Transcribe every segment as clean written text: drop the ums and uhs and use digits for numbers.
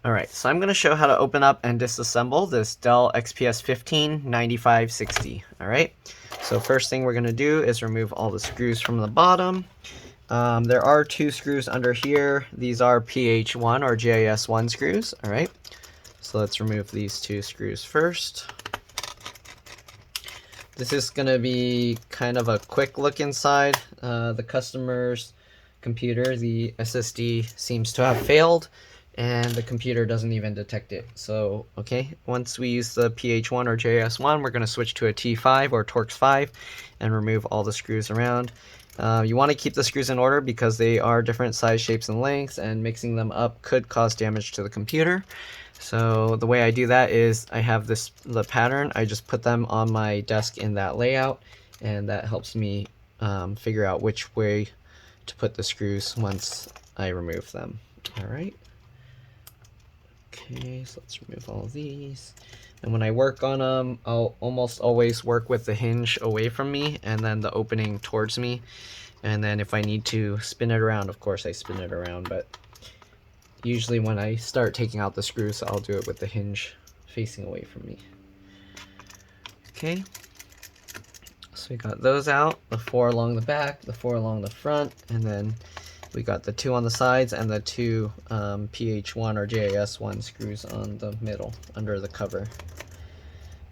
Alright, so I'm going to show how to open up and disassemble this Dell XPS 159560. Alright, so first thing we're going to do is remove all the screws from the bottom. There are two screws under here. These are PH1 or JIS1 screws. Alright, so let's remove these two screws first. This is going to be kind of a quick look inside. The customer's computer, the SSD, seems to have failed, and the computer doesn't even detect it. So, okay, once we use the PH1 or JS1, we're going to switch to a T5 or Torx 5 and remove all the screws around. You want to keep the screws in order because they are different size, shapes, and lengths, and mixing them up could cause damage to the computer. So the way I do that is I have the pattern. I just put them on my desk in that layout, and that helps me figure out which way to put the screws once I remove them. Alright. Okay, so let's remove all of these. And when I work on them, I'll almost always work with the hinge away from me and then the opening towards me. And then if I need to spin it around, of course I spin it around, but usually when I start taking out the screws, I'll do it with the hinge facing away from me. Okay, so we got those out, the 4 along the back, the 4 along the front, and then we got the 2 on the sides and the 2 PH1 or JIS1 screws on the middle under the cover.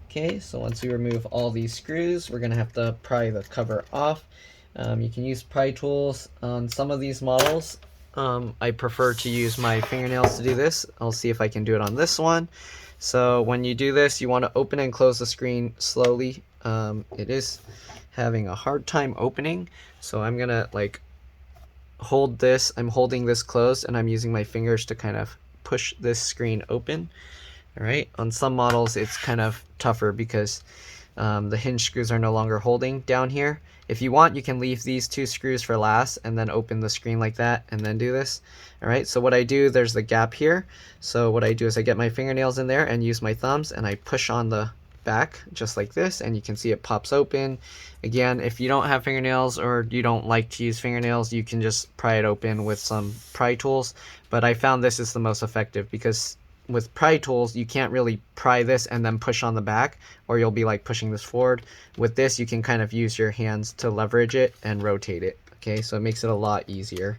Okay, so once we remove all these screws, we're going to have to pry the cover off. You can use pry tools on some of these models. I prefer to use my fingernails to do this. I'll see if I can do it on this one. So when you do this, you want to open and close the screen slowly. It is having a hard time opening, so I'm gonna like hold this. I'm holding this closed and I'm using my fingers to kind of push this screen open. Alright, on some models it's kind of tougher because the hinge screws are no longer holding down here. If you want, you can leave these 2 screws for last and then open the screen like that and then do this. Alright, so what I do, there's the gap here. So what I do is I get my fingernails in there and use my thumbs and I push on the back just like this, and you can see it pops open. Again, if you don't have fingernails or you don't like to use fingernails, you can just pry it open with some pry tools. But I found this is the most effective because with pry tools, you can't really pry this and then push on the back, or you'll be like pushing this forward. With this, you can kind of use your hands to leverage it and rotate it. Okay, so it makes it a lot easier.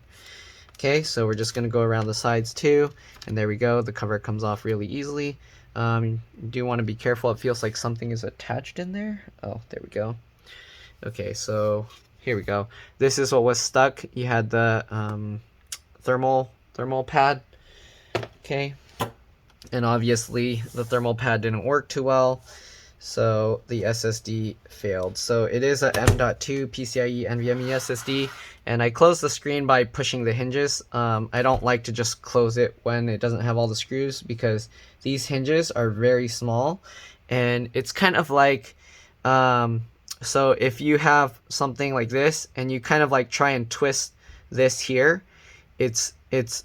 Okay, so we're just going to go around the sides too, and there we go. The cover comes off really easily. You do want to be careful. It feels like something is attached in there. Oh, there we go. Okay, so here we go. This is what was stuck. You had the thermal pad. Okay. And obviously the thermal pad didn't work too well, so the SSD failed. So it is a M.2 PCIe NVMe SSD, and I closed the screen by pushing the hinges. I don't like to just close it when it doesn't have all the screws because these hinges are very small, and it's kind of like so if you have something like this and you kind of like try and twist this here, it's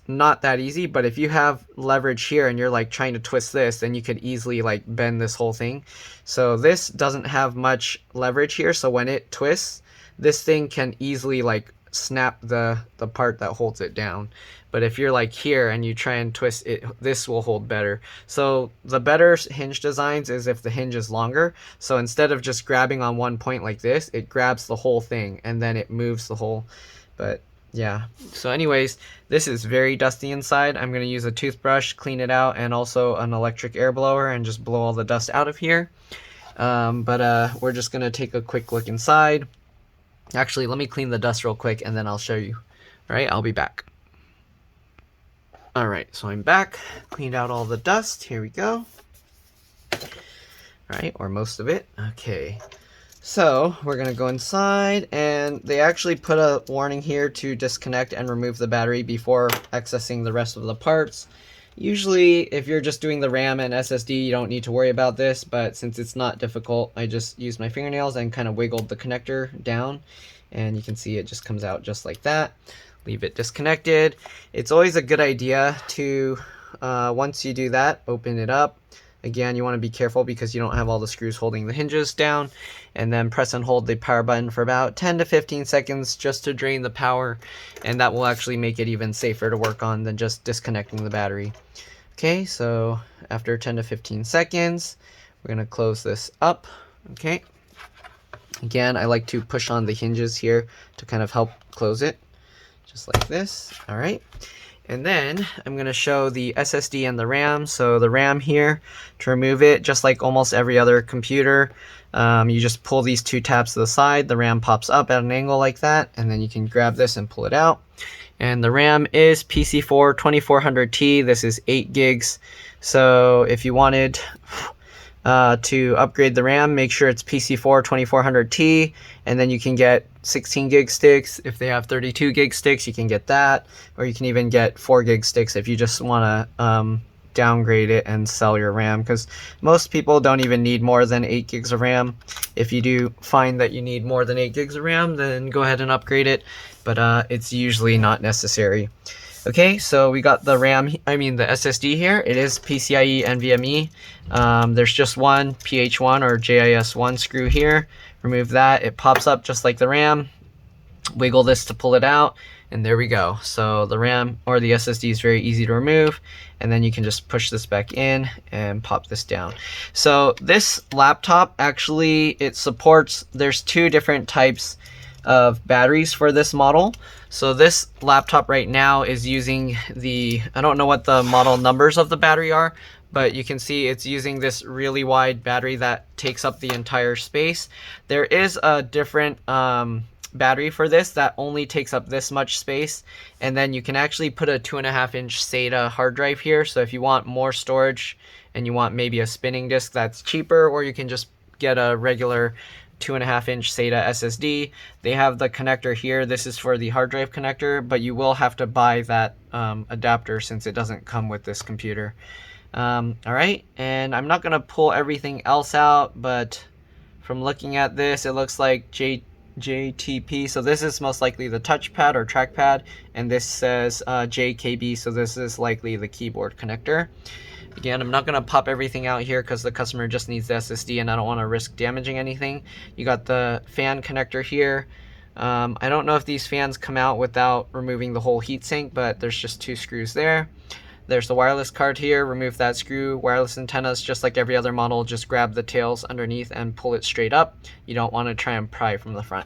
not that easy. But if you have leverage here and you're like trying to twist this, then you could easily like bend this whole thing. So this doesn't have much leverage here, so when it twists, this thing can easily like snap the part that holds it down. But if you're like here and you try and twist it, this will hold better. So the better hinge designs is if the hinge is longer. So instead of just grabbing on one point like this, it grabs the whole thing and then it moves the whole. But yeah, so anyways, this is very dusty inside. I'm going to use a toothbrush, clean it out, and also an electric air blower and just blow all the dust out of here. We're just going to take a quick look inside. Actually, let me clean the dust real quick and then I'll show you. Alright, I'll be back. Alright, so I'm back. Cleaned out all the dust. Here we go. Alright, or most of it. Okay. So we're going to go inside, and they actually put a warning here to disconnect and remove the battery before accessing the rest of the parts. Usually if you're just doing the RAM and SSD, you don't need to worry about this, but since it's not difficult, I just used my fingernails and kind of wiggled the connector down, and you can see it just comes out just like that. Leave it disconnected. It's always a good idea to, once you do that, open it up. Again, you want to be careful because you don't have all the screws holding the hinges down, and then press and hold the power button for about 10 to 15 seconds just to drain the power, and that will actually make it even safer to work on than just disconnecting the battery. Okay, so after 10 to 15 seconds, we're going to close this up. Okay. Again, I like to push on the hinges here to kind of help close it, just like this. All right. And then I'm going to show the SSD and the RAM. So the RAM here, to remove it, just like almost every other computer, you just pull these two tabs to the side. The RAM pops up at an angle like that, and then you can grab this and pull it out. And the RAM is PC4 2400T. This is 8 gigs. So if you wanted to upgrade the RAM, make sure it's PC4 2400T, and then you can get 16 gig sticks. If they have 32 gig sticks, you can get that, or you can even get 4 gig sticks if you just want to downgrade it and sell your RAM, because most people don't even need more than 8 gigs of RAM. If you do find that you need more than 8 gigs of RAM, then go ahead and upgrade it, but it's usually not necessary. Okay, so we got the the SSD here. It is PCIe NVMe. There's just one PH1 or JIS1 screw here. Remove that. It pops up just like the RAM. Wiggle this to pull it out, and there we go. So the RAM or the SSD is very easy to remove, and then you can just push this back in and pop this down. So this laptop actually, it supports, there's 2 different types of batteries for this model. So this laptop right now is using the, I don't know what the model numbers of the battery are, but you can see it's using this really wide battery that takes up the entire space. There is a different battery for this that only takes up this much space, and then you can actually put a 2.5-inch SATA hard drive here. So if you want more storage and you want maybe a spinning disk, that's cheaper, or you can just get a regular 2.5-inch SATA SSD. They have the connector here. This is for the hard drive connector, but you will have to buy that adapter since it doesn't come with this computer. All right, and I'm not gonna pull everything else out, but from looking at this, it looks like JTP, so this is most likely the touchpad or trackpad, and this says JKB, so this is likely the keyboard connector. Again, I'm not going to pop everything out here because the customer just needs the SSD and I don't want to risk damaging anything. You got the fan connector here. I don't know if these fans come out without removing the whole heatsink, but there's just 2 screws there. There's the wireless card here. Remove that screw. Wireless antennas, just like every other model, just grab the tails underneath and pull it straight up. You don't want to try and pry from the front.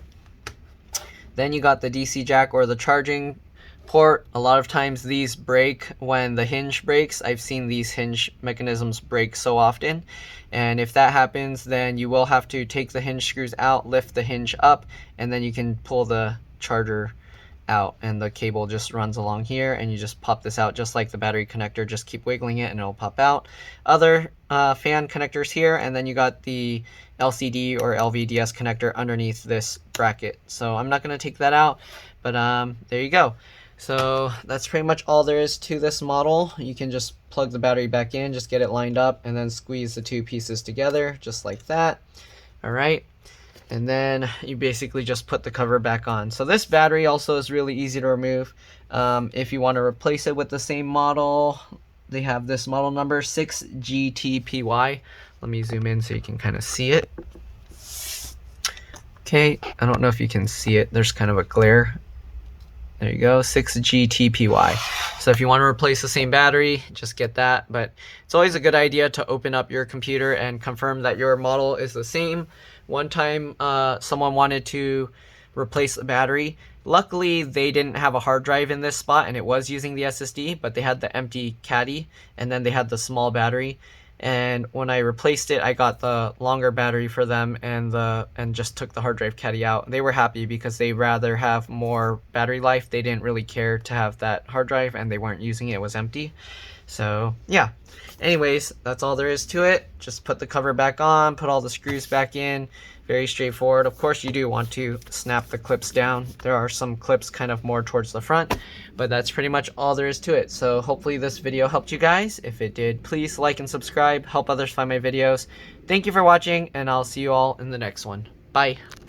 Then you got the DC jack or the charging port. A lot of times these break when the hinge breaks. I've seen these hinge mechanisms break so often, and if that happens, then you will have to take the hinge screws out, lift the hinge up, and then you can pull the charger out, and the cable just runs along here, and you just pop this out just like the battery connector. Just keep wiggling it and it'll pop out. Other fan connectors here, and then you got the LCD or LVDS connector underneath this bracket. So I'm not going to take that out, but there you go. So that's pretty much all there is to this model. You can just plug the battery back in, just get it lined up, and then squeeze the 2 pieces together just like that. All right, and then you basically just put the cover back on. So this battery also is really easy to remove. If you want to replace it with the same model, they have this model number 6GTPY. Let me zoom in so you can kind of see it. Okay, I don't know if you can see it. There's kind of a glare. There you go, 6GTPY. So if you want to replace the same battery, just get that. But it's always a good idea to open up your computer and confirm that your model is the same. One time, someone wanted to replace the battery. Luckily, they didn't have a hard drive in this spot, and it was using the SSD, but they had the empty caddy, and then they had the small battery. And when I replaced it, I got the longer battery for them and just took the hard drive caddy out. They were happy because they rather have more battery life. They didn't really care to have that hard drive, and they weren't using it. It was empty. So yeah, anyways, that's all there is to it. Just put the cover back on, put all the screws back in. Very straightforward. Of course, you do want to snap the clips down. There are some clips kind of more towards the front, but that's pretty much all there is to it. So hopefully this video helped you guys. If it did, please like and subscribe. Help others find my videos. Thank you for watching, and I'll see you all in the next one. Bye.